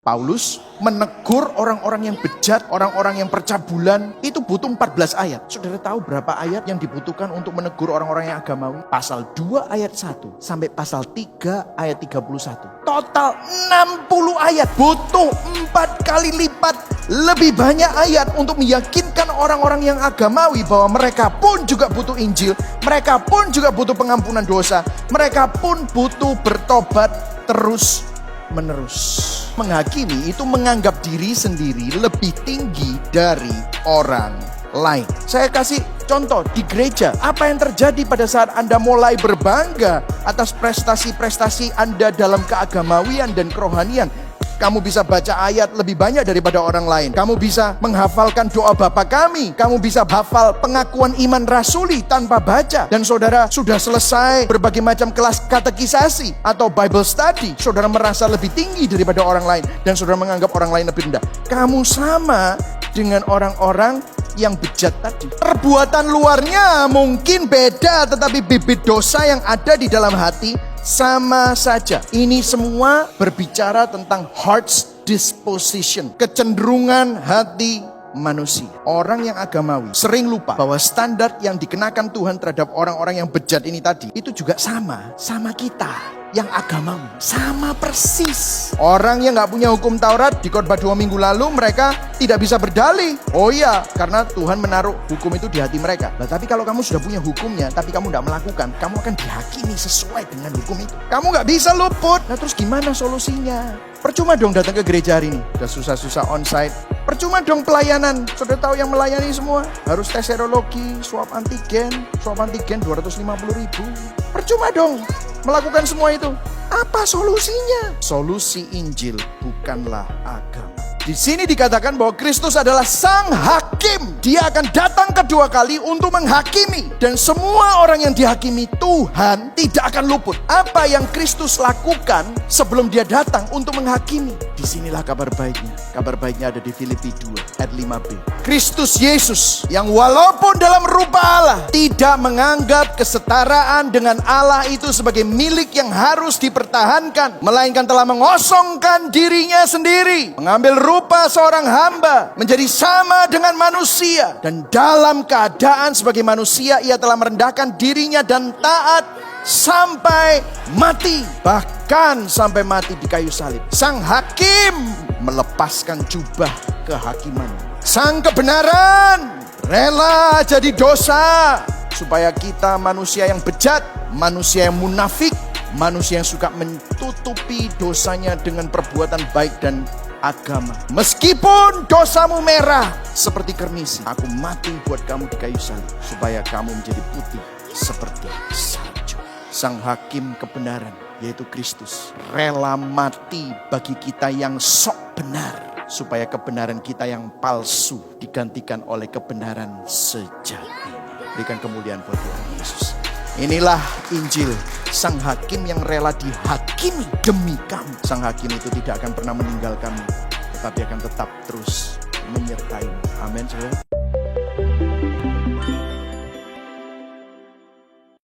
Paulus menegur orang-orang yang bejat, orang-orang yang percabulan, itu butuh 14 ayat. Saudara tahu berapa ayat yang dibutuhkan untuk menegur orang-orang yang agamawi? Pasal 2 ayat 1 sampai pasal 3 ayat 31. Total 60 ayat. Butuh 4 kali lipat lebih banyak ayat untuk meyakinkan orang-orang yang agamawi bahwa mereka pun juga butuh Injil, mereka pun juga butuh pengampunan dosa, mereka pun butuh bertobat terus menerus. Menghakimi itu menganggap diri sendiri lebih tinggi dari orang lain. Saya kasih contoh di gereja. Apa yang terjadi pada saat Anda mulai berbangga atas prestasi-prestasi Anda dalam keagamawian dan kerohanian? Kamu bisa baca ayat lebih banyak daripada orang lain. Kamu bisa menghafalkan doa Bapa kami. Kamu bisa hafal pengakuan iman rasuli tanpa baca. Dan saudara sudah selesai berbagai macam kelas katekisasi atau Bible study. Saudara merasa lebih tinggi daripada orang lain. Dan saudara menganggap orang lain lebih rendah. Kamu sama dengan orang-orang yang bejat tadi. Perbuatan luarnya mungkin beda, tetapi bibit dosa yang ada di dalam hati sama saja. Ini semua berbicara tentang heart's disposition, kecenderungan hati manusia. Orang yang agamawi sering lupa bahwa standar yang dikenakan Tuhan terhadap orang-orang yang bejat ini tadi, itu juga sama kita yang agamawi. Sama persis. Orang yang gak punya hukum Taurat, di khotbah 2 minggu lalu mereka tidak bisa berdalih. Oh iya, karena Tuhan menaruh hukum itu di hati mereka. Nah, tapi kalau kamu sudah punya hukumnya, tapi kamu gak melakukan, kamu akan dihakimi sesuai dengan hukum itu. Kamu gak bisa luput. Nah terus gimana solusinya? Percuma dong datang ke gereja hari ini. Udah susah-susah onsite. Percuma dong pelayanan. Sudah tahu yang melayani semua harus tes serologi, swab antigen 250.000. Percuma dong melakukan semua itu. Apa solusinya? Solusi Injil bukanlah agama. Di sini dikatakan bahwa Kristus adalah sang hakim. Dia akan datang kedua kali untuk menghakimi. Dan semua orang yang dihakimi Tuhan tidak akan luput. Apa yang Kristus lakukan sebelum dia datang untuk menghakimi? Disinilah kabar baiknya. Kabar baiknya ada di Filipi 2 ayat 5b. Kristus Yesus yang walaupun dalam rupa Allah tidak menganggap kesetaraan dengan Allah itu sebagai milik yang harus dipertahankan, melainkan telah mengosongkan dirinya sendiri, mengambil rupa seorang hamba, menjadi sama dengan manusia, dan dalam keadaan sebagai manusia ia telah merendahkan dirinya dan taat sampai mati, bahkan sampai mati di kayu salib. Sang hakim melepaskan jubah kehakiman. Sang kebenaran rela jadi dosa supaya kita manusia yang bejat, manusia yang munafik, manusia yang suka menutupi dosanya dengan perbuatan baik dan agama. Meskipun dosamu merah seperti kermisi, aku mati buat kamu di kayu salib supaya kamu menjadi putih seperti salju. Sang hakim kebenaran yaitu Kristus rela mati bagi kita yang sok benar, supaya kebenaran kita yang palsu digantikan oleh kebenaran sejati. Berikan kemuliaan buat Tuhan Yesus. Inilah Injil, sang hakim yang rela dihakimi demi kamu. Sang hakim itu tidak akan pernah meninggalkanmu, tetapi akan tetap terus menyertaimu. Amin, saudara.